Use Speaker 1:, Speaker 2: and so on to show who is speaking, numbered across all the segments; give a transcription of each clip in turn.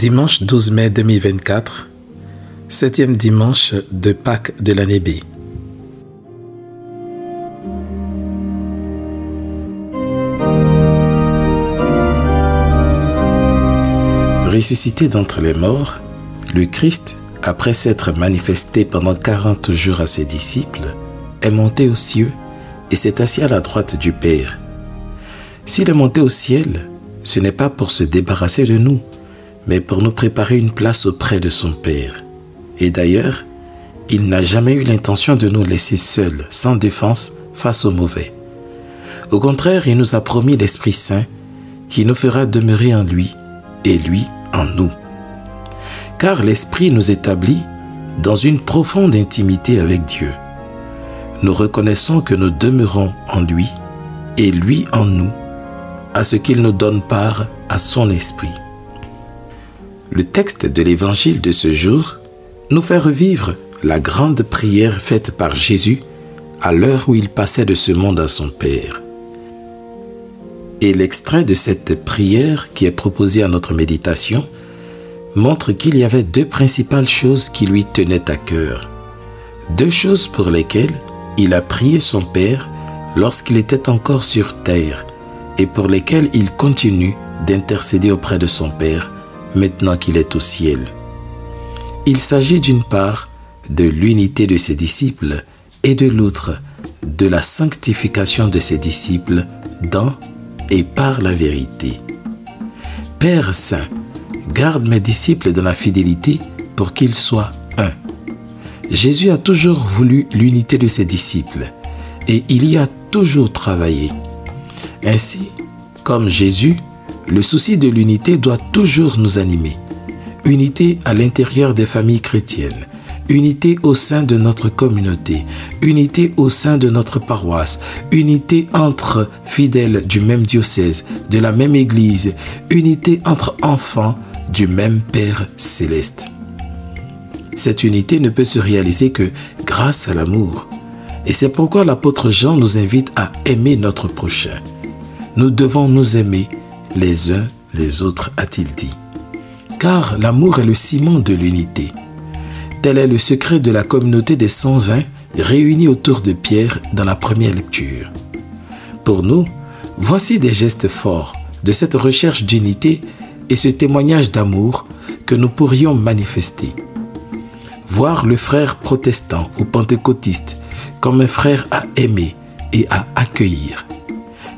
Speaker 1: Dimanche 12 mai 2024, 7e dimanche de Pâques de l'année B. Ressuscité d'entre les morts, le Christ, après s'être manifesté pendant 40 jours à ses disciples, est monté aux cieux et s'est assis à la droite du Père. S'il est monté au ciel, ce n'est pas pour se débarrasser de nous, mais pour nous préparer une place auprès de son Père. Et d'ailleurs, il n'a jamais eu l'intention de nous laisser seuls, sans défense, face au mauvais. Au contraire, il nous a promis l'Esprit Saint, qui nous fera demeurer en lui, et lui en nous. Car l'Esprit nous établit dans une profonde intimité avec Dieu. Nous reconnaissons que nous demeurons en lui, et lui en nous, à ce qu'il nous donne part à son Esprit. Le texte de l'évangile de ce jour nous fait revivre la grande prière faite par Jésus à l'heure où il passait de ce monde à son Père. Et l'extrait de cette prière qui est proposé à notre méditation montre qu'il y avait deux principales choses qui lui tenaient à cœur. Deux choses pour lesquelles il a prié son Père lorsqu'il était encore sur terre et pour lesquelles il continue d'intercéder auprès de son Père maintenant qu'il est au ciel. Il s'agit d'une part de l'unité de ses disciples et de l'autre de la sanctification de ses disciples dans et par la vérité. Père Saint, garde mes disciples dans la fidélité pour qu'ils soient un. Jésus a toujours voulu l'unité de ses disciples et il y a toujours travaillé. Ainsi, comme Jésus, le souci de l'unité doit toujours nous animer. Unité à l'intérieur des familles chrétiennes, unité au sein de notre communauté, unité au sein de notre paroisse, unité entre fidèles du même diocèse, de la même église, unité entre enfants du même Père céleste. Cette unité ne peut se réaliser que grâce à l'amour. Et c'est pourquoi l'apôtre Jean nous invite à aimer notre prochain. Nous devons nous aimer les uns les autres, a-t-il dit. Car l'amour est le ciment de l'unité. Tel est le secret de la communauté des 120 réunis autour de Pierre dans la première lecture. Pour nous, voici des gestes forts de cette recherche d'unité et ce témoignage d'amour que nous pourrions manifester. Voir le frère protestant ou pentecôtiste comme un frère à aimer et à accueillir.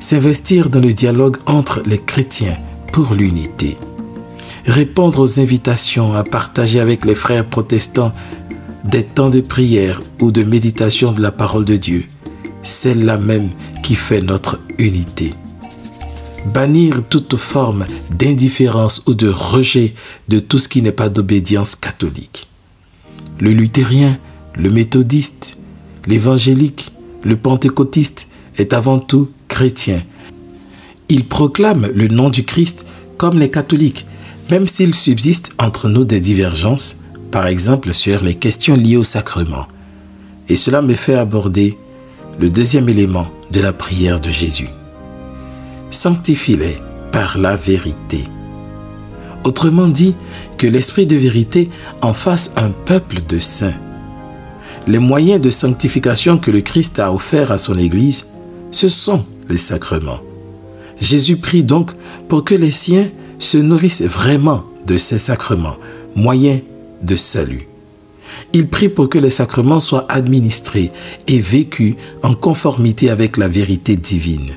Speaker 1: S'investir dans le dialogue entre les chrétiens pour l'unité. Répondre aux invitations à partager avec les frères protestants des temps de prière ou de méditation de la parole de Dieu, celle-là même qui fait notre unité. Bannir toute forme d'indifférence ou de rejet de tout ce qui n'est pas d'obédience catholique. Le luthérien, le méthodiste, l'évangélique, le pentecôtiste est avant tout chrétien. Il proclame le nom du Christ comme les catholiques, même s'il subsiste entre nous des divergences, par exemple sur les questions liées au sacrement. Et cela me fait aborder le deuxième élément de la prière de Jésus. Sanctifie-les par la vérité. Autrement dit, que l'Esprit de vérité en fasse un peuple de saints. Les moyens de sanctification que le Christ a offerts à son Église, ce sont les sacrements. Jésus prie donc pour que les siens se nourrissent vraiment de ces sacrements, moyens de salut. Il prie pour que les sacrements soient administrés et vécus en conformité avec la vérité divine.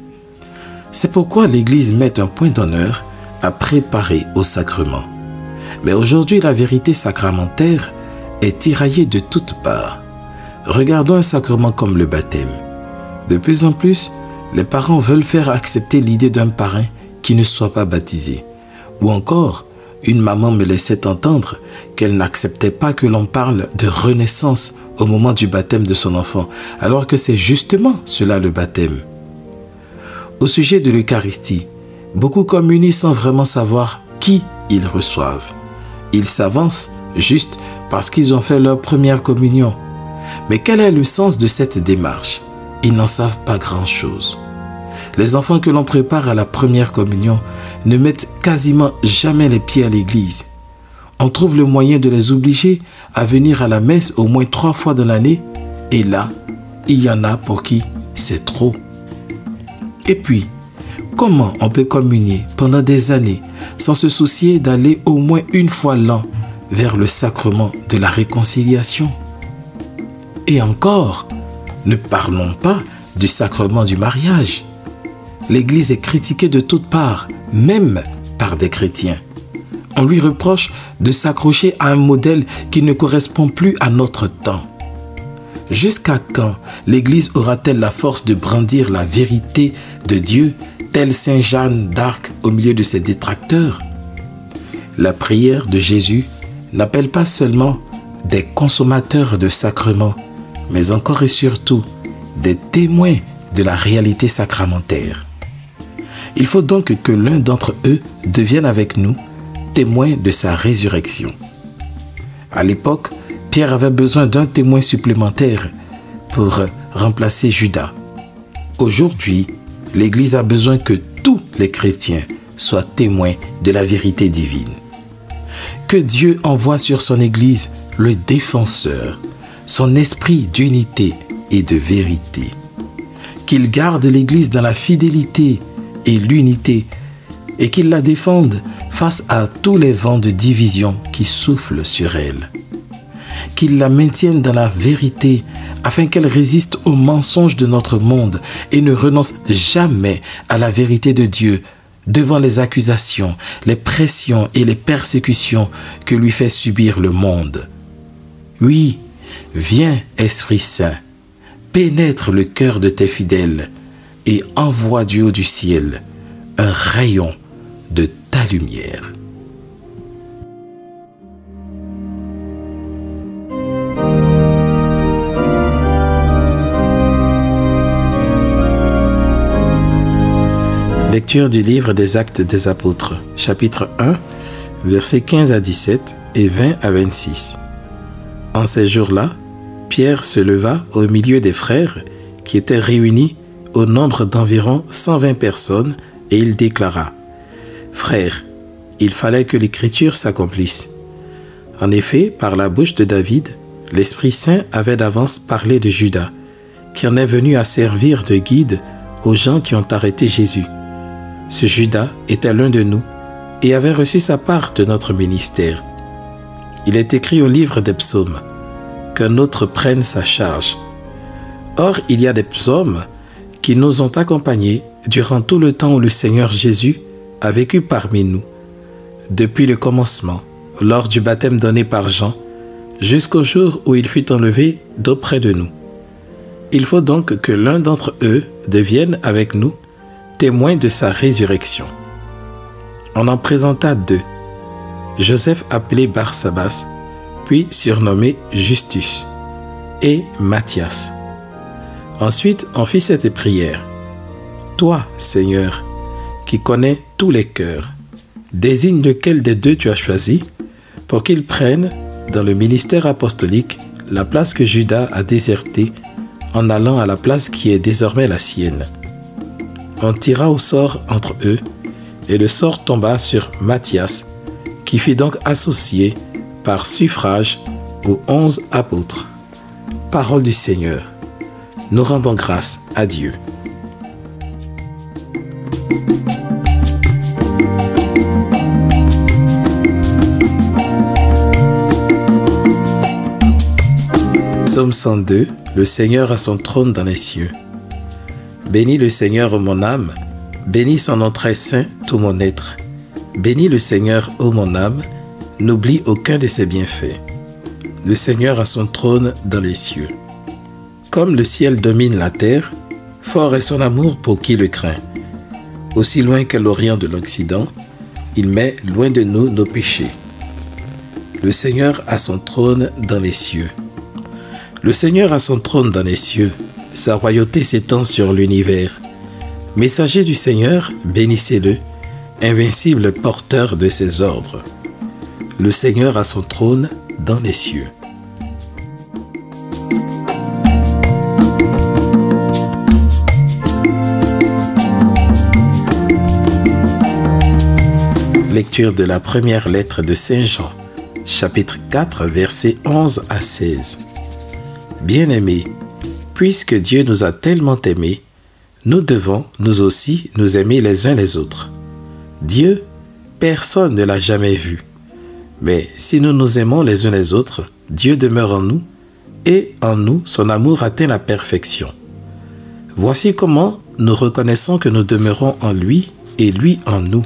Speaker 1: C'est pourquoi l'Église met un point d'honneur à préparer au sacrement. Mais aujourd'hui, la vérité sacramentaire est tiraillée de toutes parts. Regardons un sacrement comme le baptême. De plus en plus, les parents veulent faire accepter l'idée d'un parrain qui ne soit pas baptisé. Ou encore, une maman me laissait entendre qu'elle n'acceptait pas que l'on parle de renaissance au moment du baptême de son enfant, alors que c'est justement cela le baptême. Au sujet de l'Eucharistie, beaucoup communient sans vraiment savoir qui ils reçoivent. Ils s'avancent juste parce qu'ils ont fait leur première communion. Mais quel est le sens de cette démarche? Ils n'en savent pas grand-chose. Les enfants que l'on prépare à la première communion ne mettent quasiment jamais les pieds à l'église. on trouve le moyen de les obliger à venir à la messe au moins 3 fois dans l'année. Et là, il y en a pour qui c'est trop. Et puis, comment on peut communier pendant des années sans se soucier d'aller au moins une fois l'an vers le sacrement de la réconciliation? Et encore, ne parlons pas du sacrement du mariage. L'Église est critiquée de toutes parts, même par des chrétiens. On lui reproche de s'accrocher à un modèle qui ne correspond plus à notre temps. Jusqu'à quand l'Église aura-t-elle la force de brandir la vérité de Dieu, telle Saint Jeanne d'Arc au milieu de ses détracteurs? La prière de Jésus n'appelle pas seulement des consommateurs de sacrements, mais encore et surtout des témoins de la réalité sacramentaire. Il faut donc que l'un d'entre eux devienne avec nous témoin de sa résurrection. À l'époque, Pierre avait besoin d'un témoin supplémentaire pour remplacer Judas. Aujourd'hui, l'Église a besoin que tous les chrétiens soient témoins de la vérité divine. Que Dieu envoie sur son Église le défenseur, son esprit d'unité et de vérité. Qu'il garde l'Église dans la fidélité et l'unité et qu'il la défende face à tous les vents de division qui soufflent sur elle. Qu'il la maintienne dans la vérité afin qu'elle résiste aux mensonges de notre monde et ne renonce jamais à la vérité de Dieu devant les accusations, les pressions et les persécutions que lui fait subir le monde. Oui, viens, Esprit Saint, pénètre le cœur de tes fidèles et envoie du haut du ciel un rayon de ta lumière. Lecture du livre des Actes des Apôtres, chapitre 1, versets 15 à 17 et 20 à 26. En ces jours-là, Pierre se leva au milieu des frères qui étaient réunis au nombre d'environ 120 personnes et il déclara: « Frères, il fallait que l'Écriture s'accomplisse. En effet, par la bouche de David, l'Esprit Saint avait d'avance parlé de Judas, qui en est venu à servir de guide aux gens qui ont arrêté Jésus. Ce Judas était l'un de nous et avait reçu sa part de notre ministère. Il est écrit au livre des psaumes qu'un autre prenne sa charge. Or, il y a des psaumes qui nous ont accompagnés durant tout le temps où le Seigneur Jésus a vécu parmi nous, depuis le commencement, lors du baptême donné par Jean, jusqu'au jour où il fut enlevé d'auprès de nous. Il faut donc que l'un d'entre eux devienne avec nous témoin de sa résurrection. » On en présenta 2, Joseph appelé Barsabas, puis surnommé Justus, et Matthias. Ensuite, on fit cette prière: « Toi, Seigneur, qui connais tous les cœurs, désigne lequel des 2 tu as choisi pour qu'il prenne dans le ministère apostolique la place que Judas a désertée en allant à la place qui est désormais la sienne. » On tira au sort entre eux, et le sort tomba sur Matthias, qui fut donc associé par suffrage aux 11 apôtres. Parole du Seigneur. Nous rendons grâce à Dieu. Psaume 102. Le Seigneur a son trône dans les cieux. Bénis le Seigneur, ô mon âme, bénis son nom très saint, tout mon être. Bénis le Seigneur, ô mon âme, n'oublie aucun de ses bienfaits. Le Seigneur a son trône dans les cieux. Comme le ciel domine la terre, fort est son amour pour qui le craint. Aussi loin que l'Orient de l'Occident, il met loin de nous nos péchés. Le Seigneur a son trône dans les cieux. Le Seigneur a son trône dans les cieux. Sa royauté s'étend sur l'univers. Messager du Seigneur, bénissez-le, invincible porteur de ses ordres. Le Seigneur a son trône dans les cieux. Lecture de la première lettre de Saint Jean chapitre 4, versets 11 à 16. Bien-aimés, puisque Dieu nous a tellement aimés, nous devons, nous aussi, nous aimer les uns les autres. Dieu, personne ne l'a jamais vu. Mais si nous nous aimons les uns les autres, Dieu demeure en nous, et en nous, son amour atteint la perfection. Voici comment nous reconnaissons que nous demeurons en lui et lui en nous.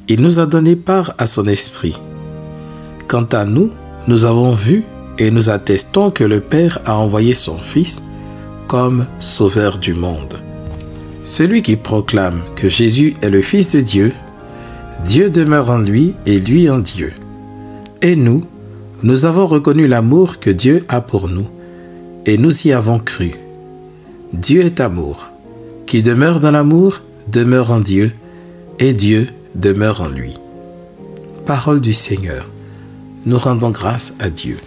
Speaker 1: Il nous a donné part à son esprit. Quant à nous, nous avons vu et nous attestons que le Père a envoyé son Fils comme sauveur du monde. Celui qui proclame que Jésus est le Fils de Dieu, Dieu demeure en lui et lui en Dieu. Et nous avons reconnu l'amour que Dieu a pour nous et nous y avons cru. Dieu est amour. Qui demeure dans l'amour demeure en Dieu et Dieu demeure en lui. Parole du Seigneur. Nous rendons grâce à Dieu.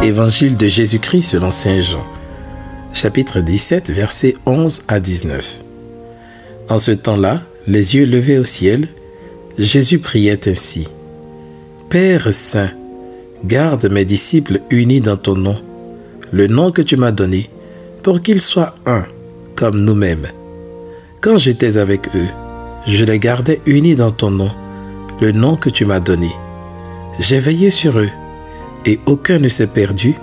Speaker 1: Évangile de Jésus-Christ selon saint Jean, chapitre 17, versets 11 à 19. En ce temps-là, les yeux levés au ciel, Jésus priait ainsi. Père saint, garde mes disciples unis dans ton nom, le nom que tu m'as donné, pour qu'ils soient un, comme nous-mêmes. Quand j'étais avec eux, je les gardais unis dans ton nom, le nom que tu m'as donné. J'ai veillé sur eux, et aucun ne s'est perdu,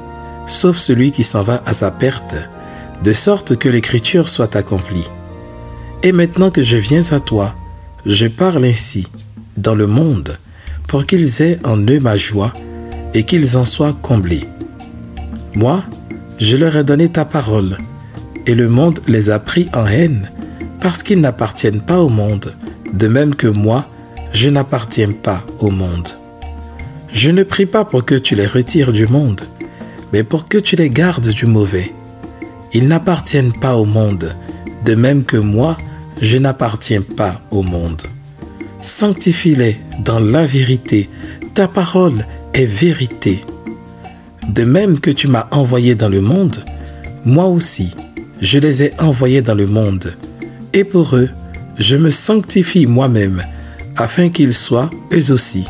Speaker 1: sauf celui qui s'en va à sa perte, de sorte que l'écriture soit accomplie. Et maintenant que je viens à toi, je parle ainsi, dans le monde, pour qu'ils aient en eux ma joie, et qu'ils en soient comblés. Moi, je leur ai donné ta parole, et le monde les a pris en haine, parce qu'ils n'appartiennent pas au monde, de même que moi, je n'appartiens pas au monde. Je ne prie pas pour que tu les retires du monde, mais pour que tu les gardes du mauvais. Ils n'appartiennent pas au monde, de même que moi, je n'appartiens pas au monde. Sanctifie-les dans la vérité, ta parole est vérité. De même que tu m'as envoyé dans le monde, moi aussi, je les ai envoyés dans le monde. Et pour eux, je me sanctifie moi-même, afin qu'ils soient, eux aussi,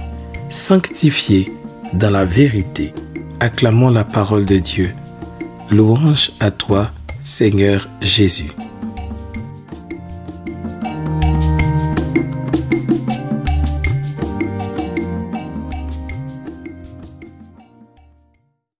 Speaker 1: sanctifiés dans la vérité. Acclamons la parole de Dieu. Louange à toi, Seigneur Jésus.